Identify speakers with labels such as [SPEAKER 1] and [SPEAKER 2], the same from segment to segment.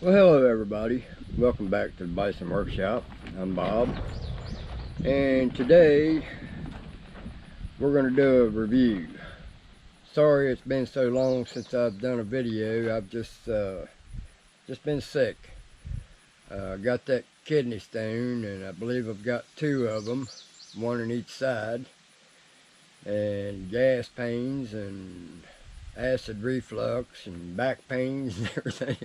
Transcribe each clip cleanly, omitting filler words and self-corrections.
[SPEAKER 1] Well, hello everybody. Welcome back to the Bison Workshop. I'm Bob, and today we're going to do a review. Sorry it's been so long since I've done a video. I've just been sick. Got that kidney stone, and I believe I've got two of them, one on each side, and gas pains and acid reflux and back pains and everything.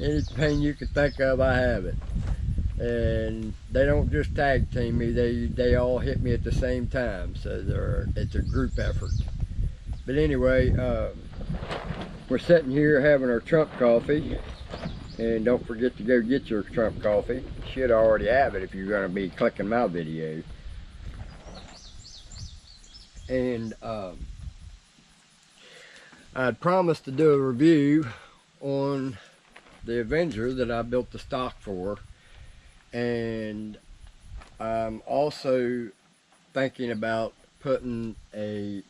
[SPEAKER 1] Any pain you could think of, I have it. And they don't just tag team me, they all hit me at the same time, so it's a group effort. But anyway, we're sitting here having our Trump coffee, and don't forget to go get your Trump coffee. You should already have it if you're going to be clicking my video. And I'd promised to do a review on the Avenger that I built the stock for, and I'm also thinking about putting a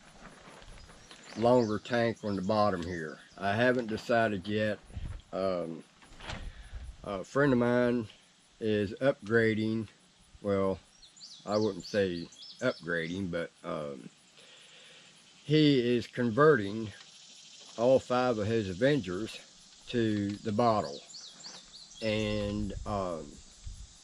[SPEAKER 1] longer tank on the bottom here. I haven't decided yet. A friend of mine is upgrading, well, I wouldn't say upgrading, but he is converting all 5 of his Avengers to the bottle, and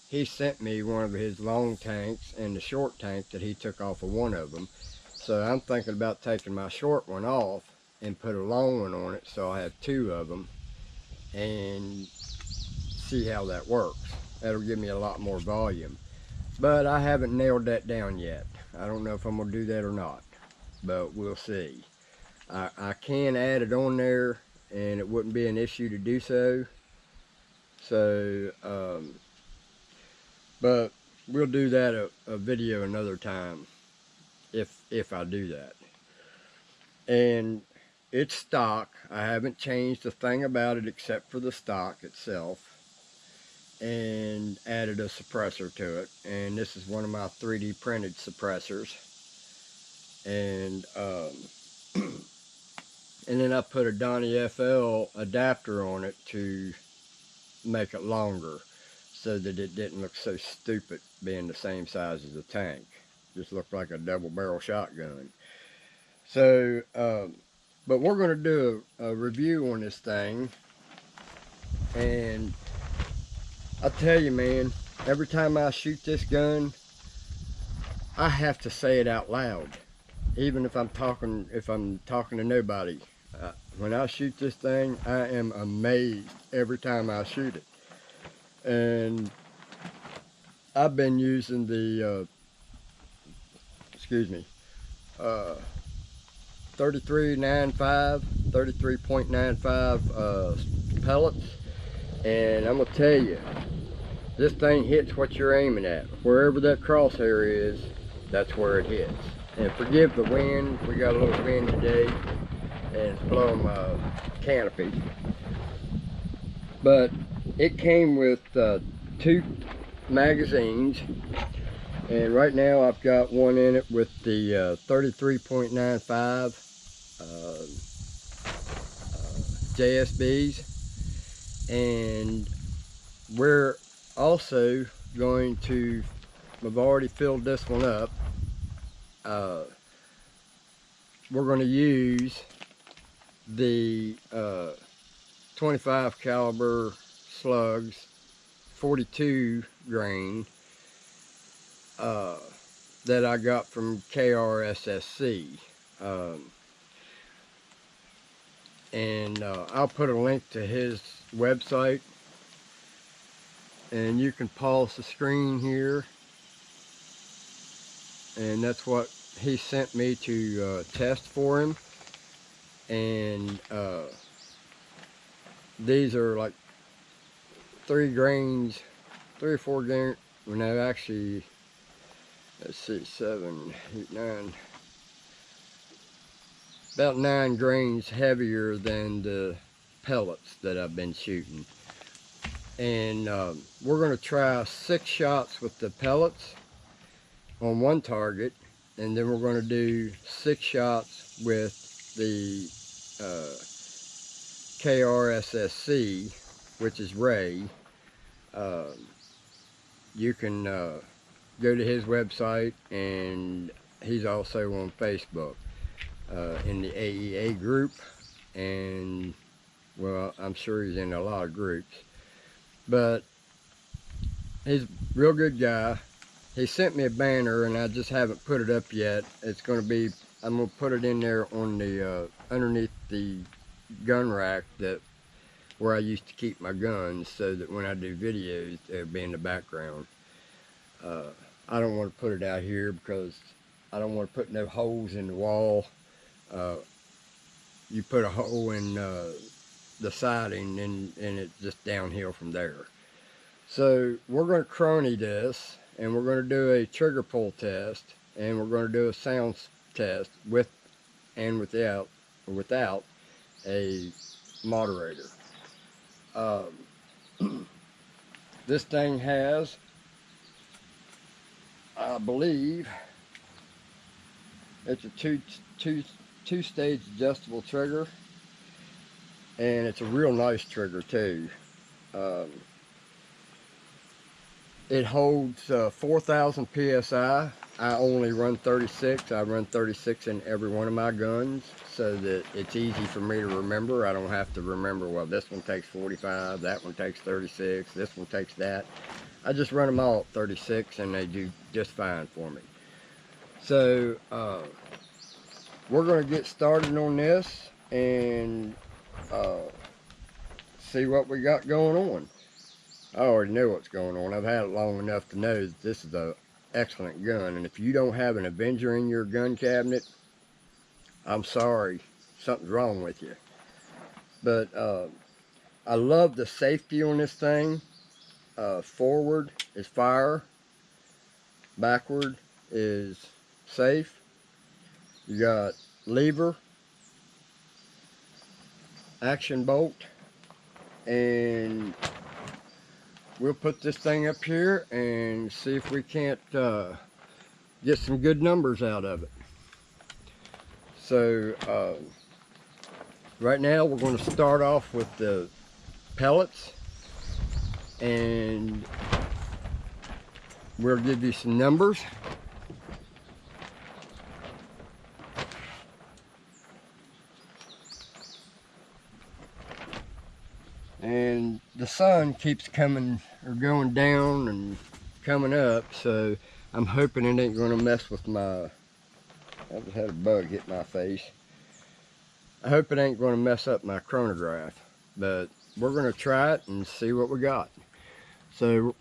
[SPEAKER 1] he sent me one of his long tanks and the short tank that he took off of one of them. So I'm thinking about taking my short one off and put a long one on it, so I have 2 of them, and see how that works. That'll give me a lot more volume, but I haven't nailed that down yet. I don't know if I'm gonna do that or not, but we'll see. I can add it on there, and it wouldn't be an issue to do so. So, but we'll do that a video another time, if I do that. And it's stock. I haven't changed a thing about it except for the stock itself, and added a suppressor to it. And this is one of my 3D printed suppressors. And and then I put a Donnie FL adapter on it to make it longer, so that it didn't look so stupid being the same size as the tank. Just looked like a double barrel shotgun. So, but we're going to do a review on this thing. And I tell you, man, every time I shoot this gun, I have to say it out loud. Even if I'm talking to nobody. When I shoot this thing, I am amazed every time I shoot it. And I've been using the 33.95 pellets, and I'm gonna tell you, this thing hits what you're aiming at. Wherever that crosshair is, that's where it hits. And forgive the wind, we got a little wind today, and it's blowing my canopy. But it came with 2 magazines, and right now I've got one in it with the 33.95 JSBs, and we're also going to, I've already filled this one up. We're going to use the 25 caliber slugs, 42 grain, that I got from KRSSC. And I'll put a link to his website, and you can pause the screen here, and that's what he sent me to test for him. And these are like 3 grains, 3 or 4 grains, well, no, actually, let's see, 7, 8, 9, about 9 grains heavier than the pellets that I've been shooting. And we're going to try 6 shots with the pellets on one target, and then we're going to do 6 shots with the KRSSC which is Ray. You can go to his website, and he's also on Facebook in the AEA group, and well, I'm sure he's in a lot of groups, but he's a real good guy. He sent me a banner, and I just haven't put it up yet. It's going to be, I'm going to put it in there on the underneath the gun rack that where I used to keep my guns, so that when I do videos, they'll be in the background. I don't want to put it out here because I don't want to put no holes in the wall. You put a hole in the siding, and it's just downhill from there. So we're going to crony this, and we're going to do a trigger pull test, and we're going to do a sound test with and without a moderator. This thing has, I believe, it's a two-stage adjustable trigger, and it's a real nice trigger too. It holds 4,000 psi. I only run 36. I run 36 in every one of my guns, so that it's easy for me to remember. I don't have to remember, well, this one takes 45, that one takes 36, this one takes that. I just run them all at 36, and they do just fine for me. So we're going to get started on this and see what we got going on. I already know what's going on. I've had it long enough to know that this is an excellent gun. And if you don't have an Avenger in your gun cabinet, I'm sorry, something's wrong with you. But I love the safety on this thing. Forward is fire. Backward is safe. You got lever, action bolt, and we'll put this thing up here and see if we can't get some good numbers out of it. So right now we're going to start off with the pellets, and we'll give you some numbers. And the sun keeps coming or going down and coming up, so I'm hoping it ain't going to mess with my, I just had a bug hit my face. I hope it ain't going to mess up my chronograph, but we're going to try it and see what we got. So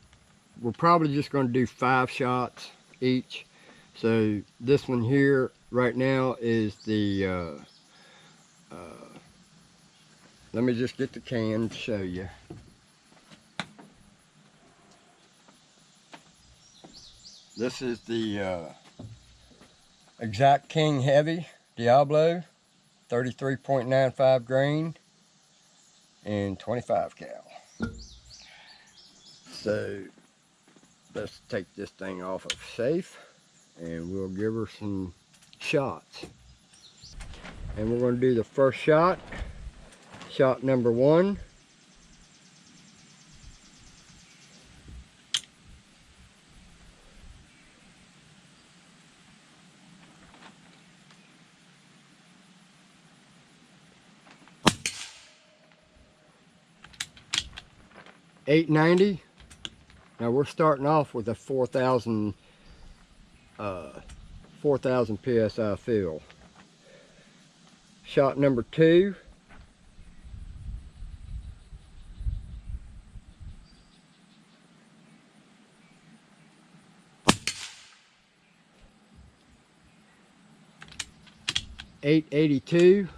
[SPEAKER 1] we're probably just going to do 5 shots each. So this one here right now is the let me just get the can to show you. This is the Exact King Heavy Diablo, 33.95 grain and 25 cal. So let's take this thing off of safe, and we'll give her some shots. And we're going to do the first shot. Shot number 1. .890. Now we're starting off with a 4,000 psi fill. Shot number 2. .882.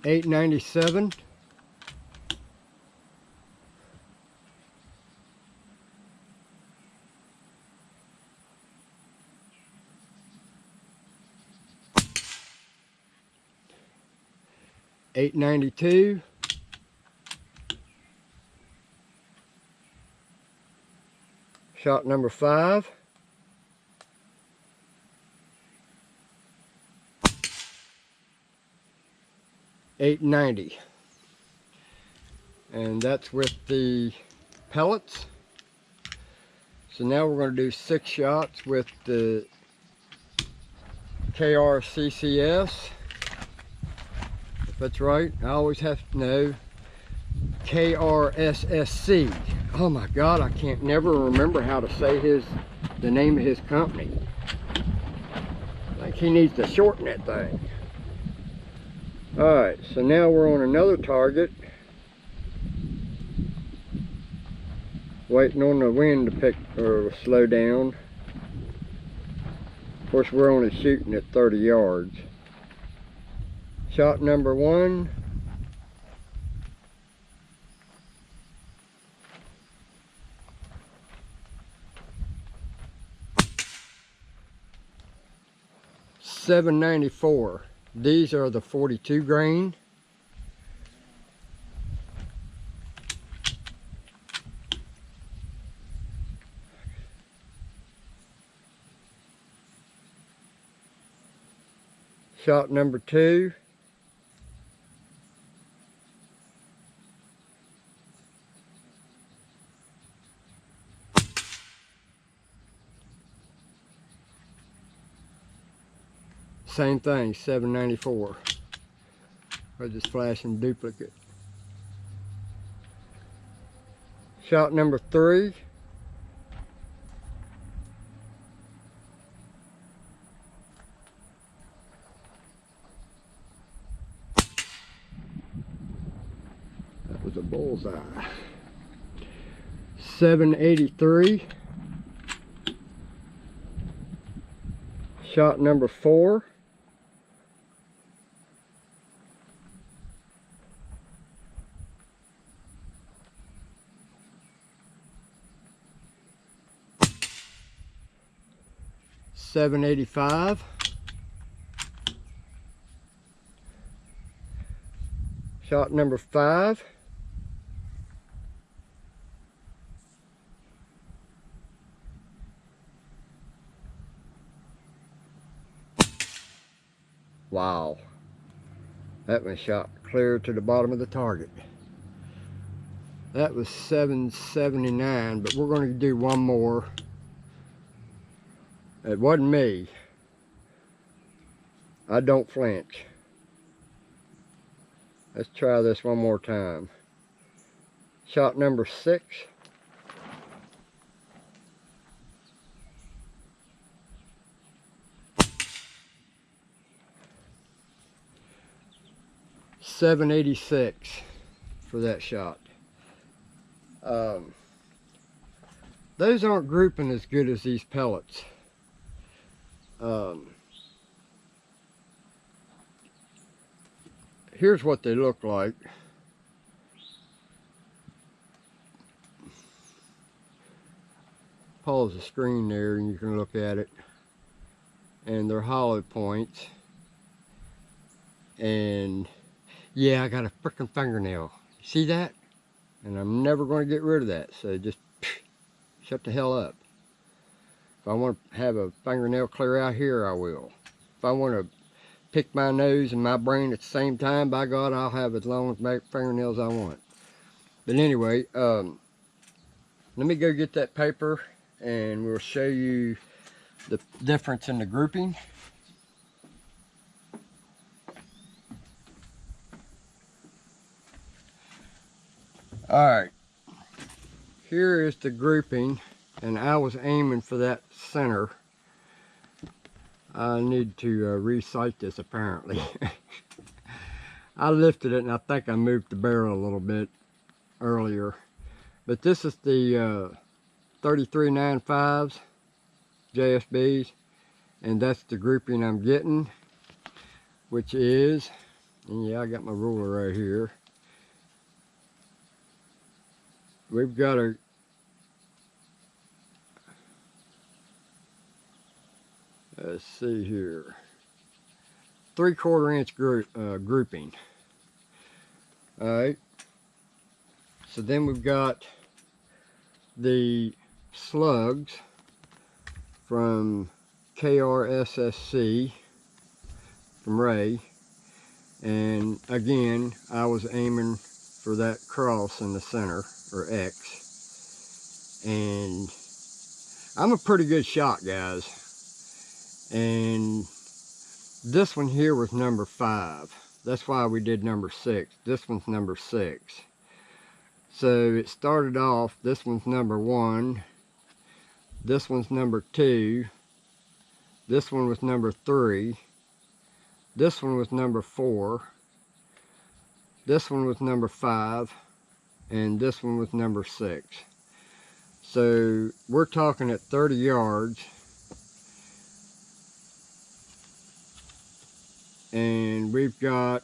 [SPEAKER 1] .897. .892. Shot number 5. $8.90. And that's with the pellets. So now we're going to do 6 shots with the KRCCS. If that's right, I always have to know. KRSSC. Oh my God, I can't never remember how to say the name of his company. I think he needs to shorten that thing. Alright, so now we're on another target. Waiting on the wind to pick or slow down. Of course, we're only shooting at 30 yards. Shot number 1. $7.94. These are the 42 grain. Shot number 2. Same thing, $7.94. I just flashing duplicate. Shot number 3. That was a bullseye. $7.83. Shot number 4. $7.85. Shot number 5. Wow, that one shot clear to the bottom of the target. That was $7.79, but we're going to do one more. It wasn't me. I don't flinch. Let's try this one more time. Shot number 6. $7.86 for that shot. Those aren't grouping as good as these pellets. Here's what they look like. Pause the screen there and you can look at it. And they're hollow points. And yeah, I got a freaking fingernail. See that? And I'm never going to get rid of that. So just shut the hell up. If I want to have a fingernail clear out here, I will. If I want to pick my nose and my brain at the same time, by God, I'll have as long as fingernails I want. But anyway, let me go get that paper and we'll show you the difference in the grouping. Alright, here is the grouping, and I was aiming for that center. I need to recite this apparently. I lifted it and I think I moved the barrel a little bit earlier. But this is the 3395s, JSBs, and that's the grouping I'm getting, which is, and yeah, I got my ruler right here. We've got a let's see here, 3/4 inch grouping. All right, so then we've got the slugs from KRSSC from Ray, and again I was aiming for that cross in the center, or X, and I'm a pretty good shot, guys, and this one here was number 5. That's why we did number 6. This one's number 6. So it started off, this one's number 1, this one's number 2, this one was number 3, this one was number 4, this one was number 5, and this one was number 6. So we're talking at 30 yards, and we've got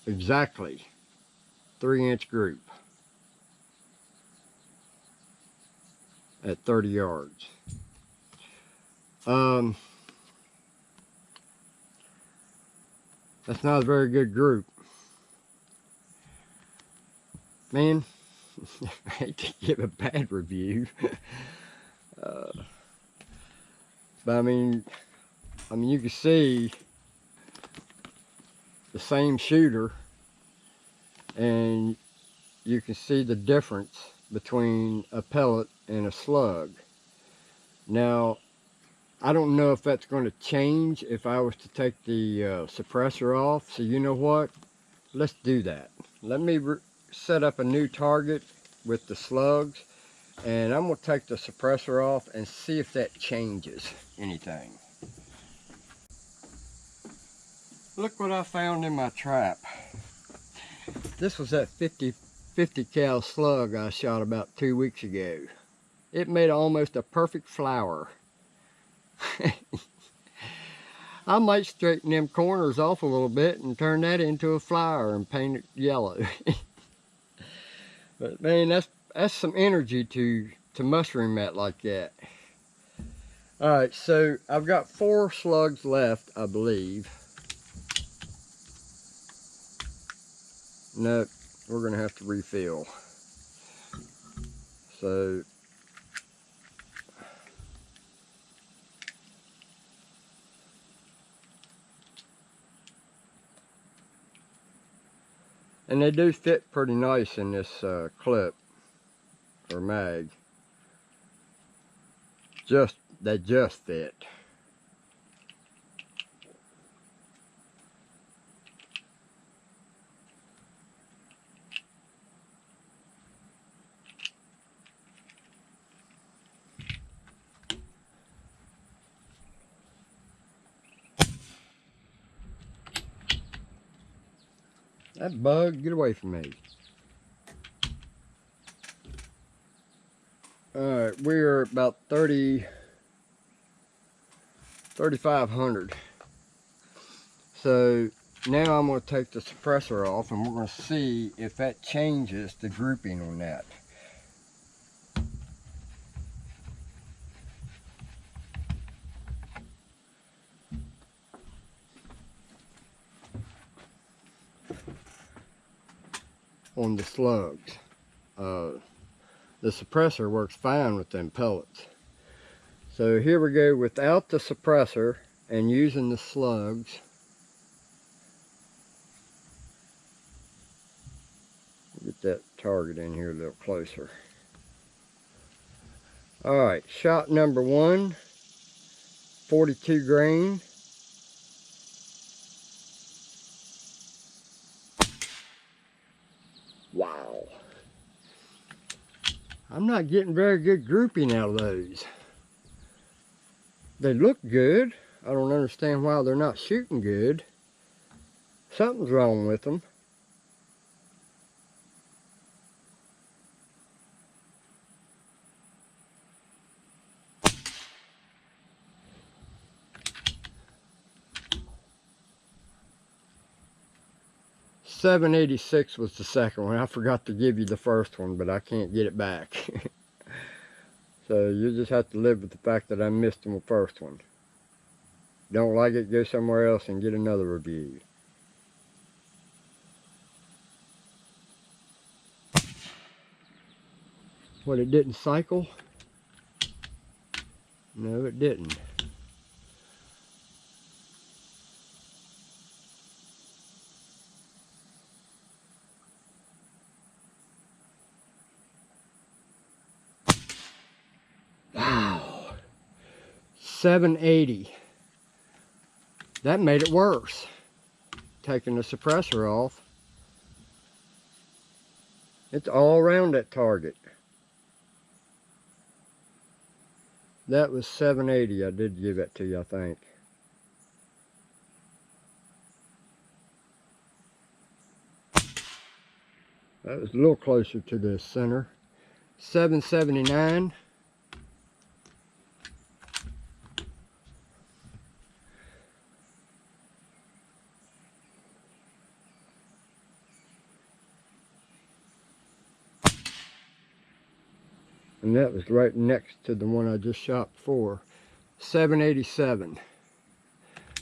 [SPEAKER 1] exactly 3-inch group at 30 yards. That's not a very good group, man. I hate to give a bad review, but I mean you can see the same shooter, and you can see the difference between a pellet and a slug. Now, I don't know if that's going to change if I was to take the suppressor off. So you know what? Let's do that. Let me set up a new target with the slugs, and I'm going to take the suppressor off and see if that changes anything. Look what I found in my trap. This was that 50 cal slug I shot about 2 weeks ago. It made almost a perfect flower. I might straighten them corners off a little bit and turn that into a flower and paint it yellow. But man, that's some energy to mushroom that like that. Alright, so I've got 4 slugs left, I believe. No, we're gonna have to refill. So and they do fit pretty nice in this clip or mag. They just fit. That bug, get away from me. Alright, we're about 3,500. So now I'm going to take the suppressor off, and we're going to see if that changes the grouping on that. On the slugs. The suppressor works fine with them pellets. So here we go without the suppressor and using the slugs. Get that target in here a little closer. Alright, shot number 1, 42 grain. Wow. I'm not getting very good grouping out of those. They look good. I don't understand why they're not shooting good. Something's wrong with them. .786 was the second one. I forgot to give you the first one, but I can't get it back. So you just have to live with the fact that I missed the first one. Don't like it, go somewhere else and get another review. What, it didn't cycle? No, it didn't. Wow. 780. That made it worse. Taking the suppressor off. It's all around that target. That was 780. I did give that to you, I think. That was a little closer to the center. 779. And that was right next to the one I just shot before. 787.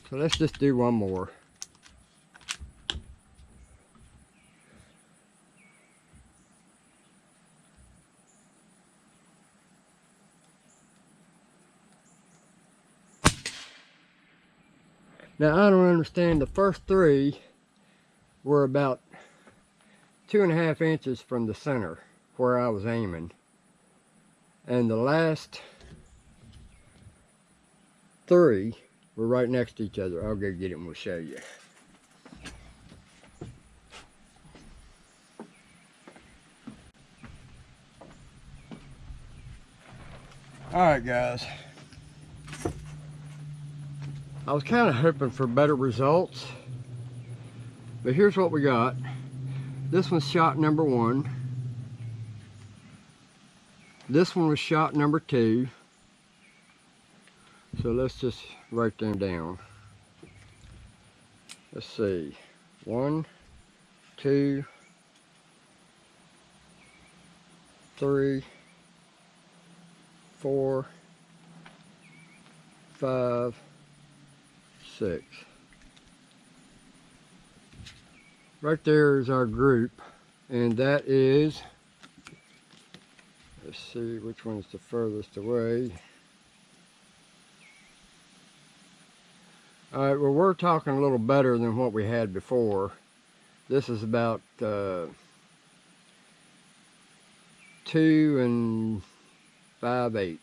[SPEAKER 1] So let's just do one more. Now I don't understand, the first three were about 2.5 inches from the center where I was aiming. And the last three were right next to each other. I'll go get it and we'll show you. Alright guys, I was kind of hoping for better results, but here's what we got. This one's shot number 1. This one was shot number 2. So let's just write them down. Let's see. 1, 2, 3, 4, 5, 6. Right there is our group, and that is, let's see which one's the furthest away. Alright, well, we're talking a little better than what we had before. This is about 2 5/8.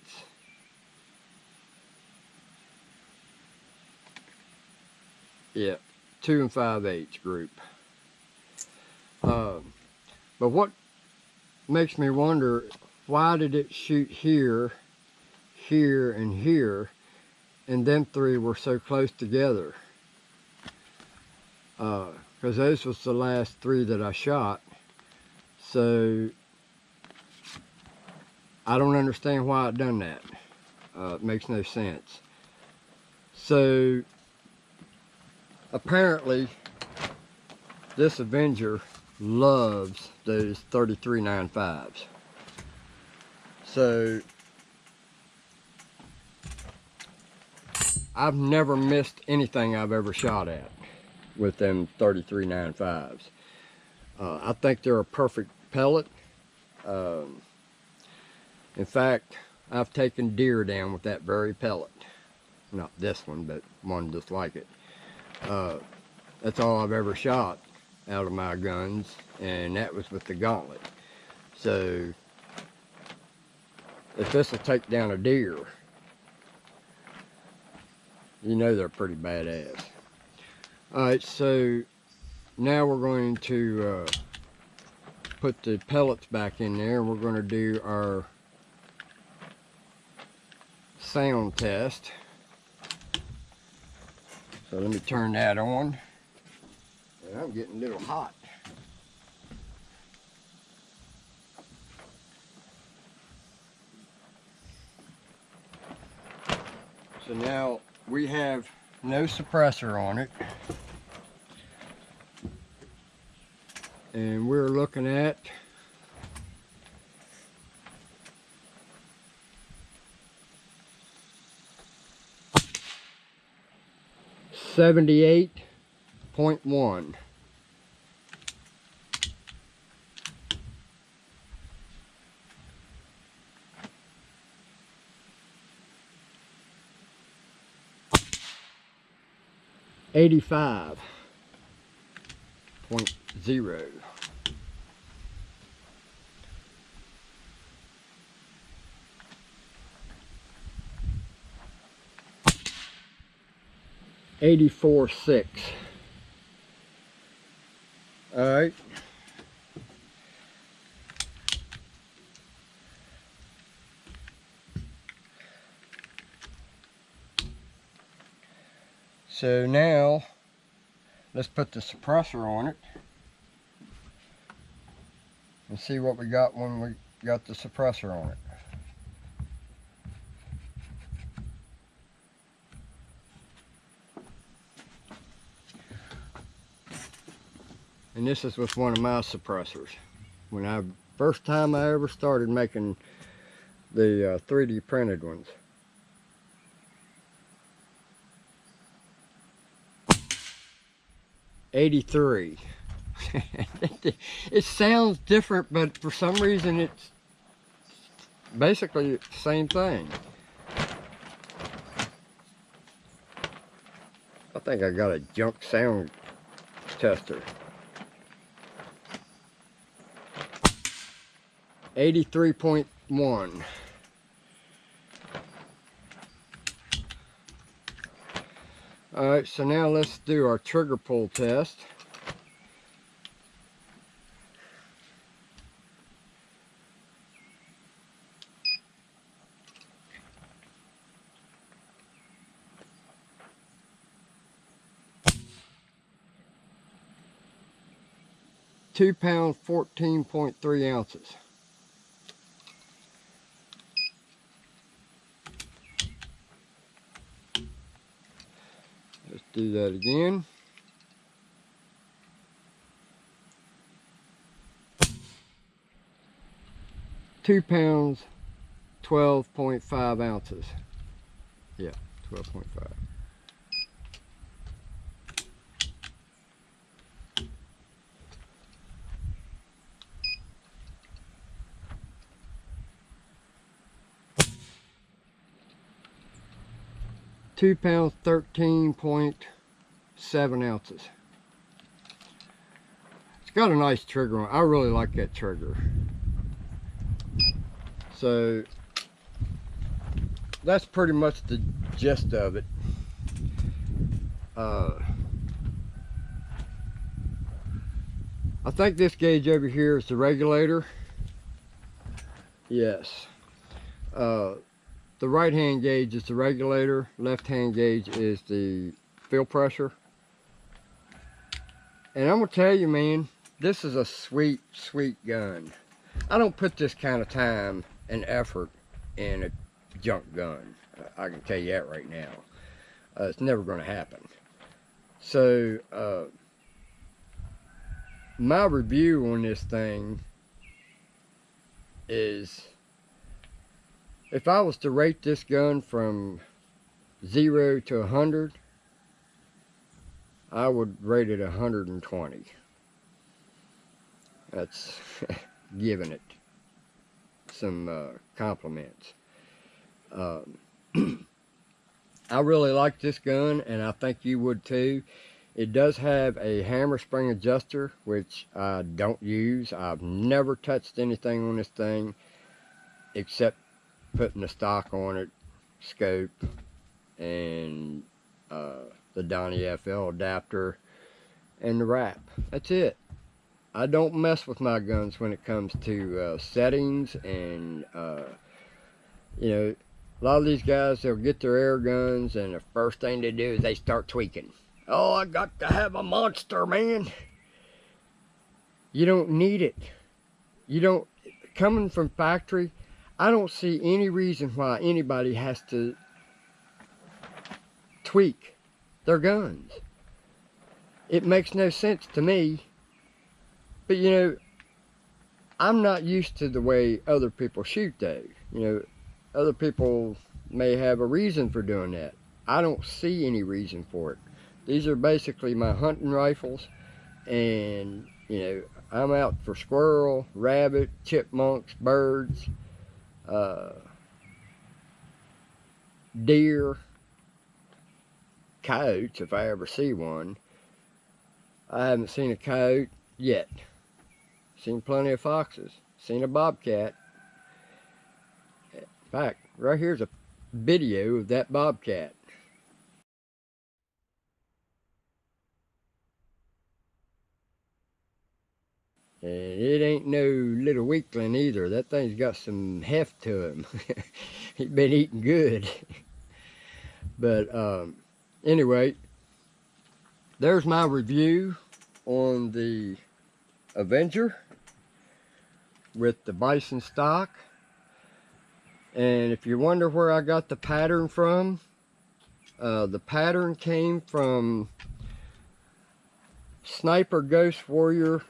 [SPEAKER 1] Yeah, 2 5/8 group. But what makes me wonder, why did it shoot here, here, and here, and them three were so close together? Because those was the last 3 that I shot. So I don't understand why it done that. It makes no sense. So apparently this Avenger loves those 33-95s. So I've never missed anything I've ever shot at with them 33-95s. I think they're a perfect pellet. In fact, I've taken deer down with that very pellet. Not this one, but one just like it. That's all I've ever shot out of my guns, and that was with the gauntlet. So if this will take down a deer, you know they're pretty badass. Alright, so now we're going to put the pellets back in there, and we're going to do our sound test. So let me turn that on. And I'm getting a little hot. So now we have no suppressor on it. And we're looking at 78.1. 85.0. $84.6. All right. So now let's put the suppressor on it and see what we got when we got the suppressor on it. And this is with one of my suppressors. When first time I ever started making the 3D printed ones. $83. It sounds different, but for some reason it's basically the same thing. I think I got a junk sound tester. 83.1. Alright, so now let's do our trigger pull test. £2, 14.3 ounces. Let's do that again. £2, 12.5 ounces. Yeah, 12.5. £2, 13.7 ounces. It's got a nice trigger on it. I really like that trigger. So that's pretty much the gist of it. I think this gauge over here is the regulator. Yes. The right hand gauge is the regulator, left hand gauge is the fill pressure. And I'm gonna tell you, man, this is a sweet, sweet gun. I don't put this kind of time and effort in a junk gun. I can tell you that right now. It's never gonna happen. So, my review on this thing is, if I was to rate this gun from 0 to 100, I would rate it 120. That's giving it some compliments. I really like this gun, and I think you would too. It does have a hammer spring adjuster, which I don't use. I've never touched anything on this thing except putting the stock on it, scope, and the Donnie FL adapter, and the wrap. That's it. I don't mess with my guns when it comes to settings, and you know, a lot of these guys, they'll get their air guns, and the first thing they do is they start tweaking. Oh, I got to have a monster, man. You don't need it. You don't, coming from factory, I don't see any reason why anybody has to tweak their guns. It makes no sense to me. But you know, I'm not used to the way other people shoot though. You know, other people may have a reason for doing that. I don't see any reason for it. These are basically my hunting rifles, and you know, I'm out for squirrel, rabbit, chipmunks, birds, deer, coyotes if I ever see one. I haven't seen a coyote yet. Seen plenty of foxes. Seen a bobcat. In fact, right here's a video of that bobcat. And it ain't no little weakling either. That thing's got some heft to him. He's been eating good. But anyway, there's my review on the Avenger with the bison stock. And if you wonder where I got the pattern from, the pattern came from Sniper Ghost Warrior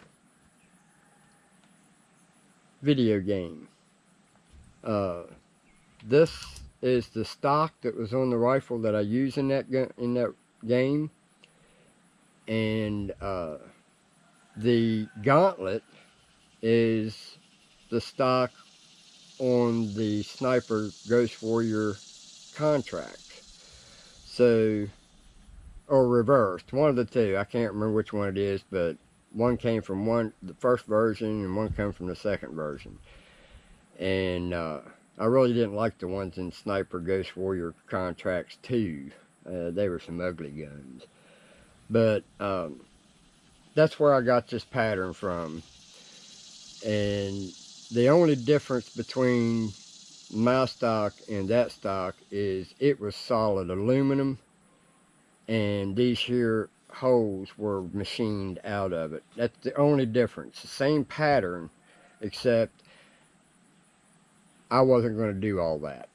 [SPEAKER 1] video game. This is the stock that was on the rifle that I use in that game, and the gauntlet is the stock on the Sniper Ghost Warrior contract. So, or reversed, one of the two. I can't remember which one it is, but one came from the first version and one came from the second version. And I really didn't like the ones in Sniper Ghost Warrior contracts too. They were some ugly guns. But that's where I got this pattern from. And the only difference between my stock and that stock is it was solid aluminum, and these here holes were machined out of it. That's the only difference. The same pattern, except I wasn't going to do all that.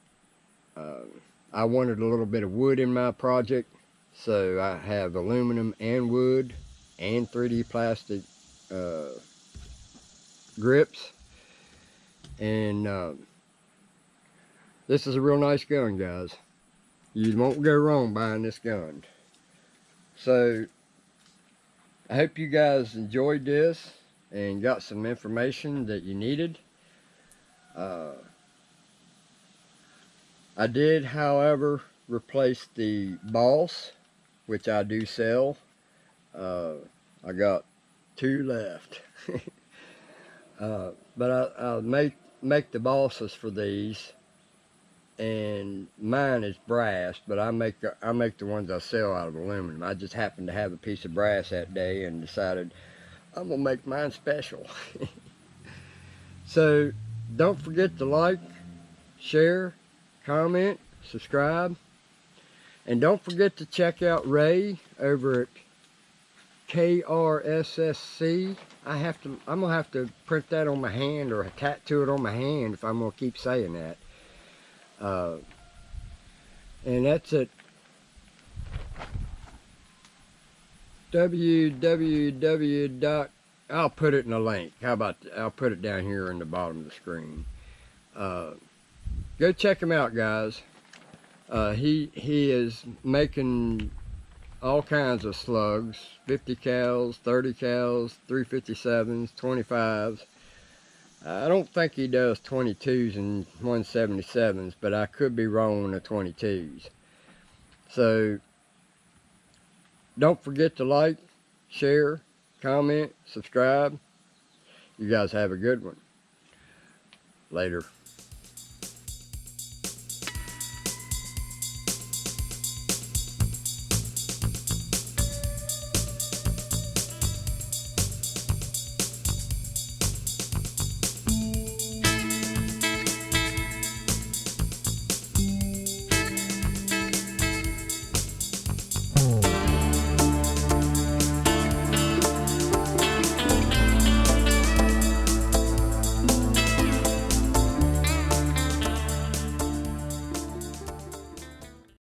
[SPEAKER 1] I wanted a little bit of wood in my project, so I have aluminum and wood and 3D plastic grips. And this is a real nice gun, guys. You won't go wrong buying this gun. So I hope you guys enjoyed this and got some information that you needed. I did, however, replace the boss, which I do sell. I got 2 left. But I'll make the bosses for these, and mine is brass, but I make the ones I sell out of aluminum. I just happened to have a piece of brass that day and decided I'm gonna make mine special. So don't forget to like, share, comment, subscribe, and don't forget to check out Ray over at KRSSC. I'm gonna have to print that on my hand or tattoo it on my hand if I'm gonna keep saying that. And that's at www. I'll put it in a link. How about that? I'll put it down here in the bottom of the screen. Go check him out, guys. He is making all kinds of slugs, 50 cals, 30 cals, 357s, 25s. I don't think he does 22s and 177s, but I could be wrong on the 22s. So don't forget to like, share, comment, subscribe. You guys have a good one. Later.